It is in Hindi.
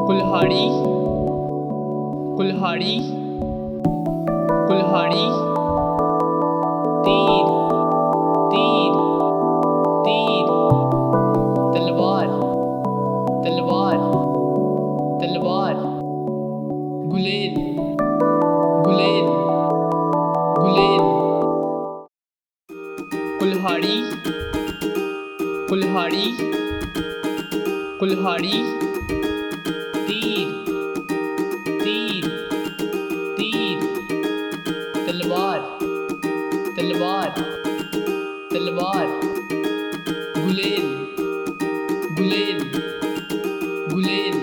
कुल्हाड़ी कुल्हाड़ी कुल्हाड़ी तीर तीर तीर तलवार तलवार तलवार गुलेल गुलेल गुलेल कुल्हाड़ी कुल्हाड़ी कुल्हाड़ी तीर तीर तीर तलवार तलवार तलवार गुलेल गुलेल गुलेल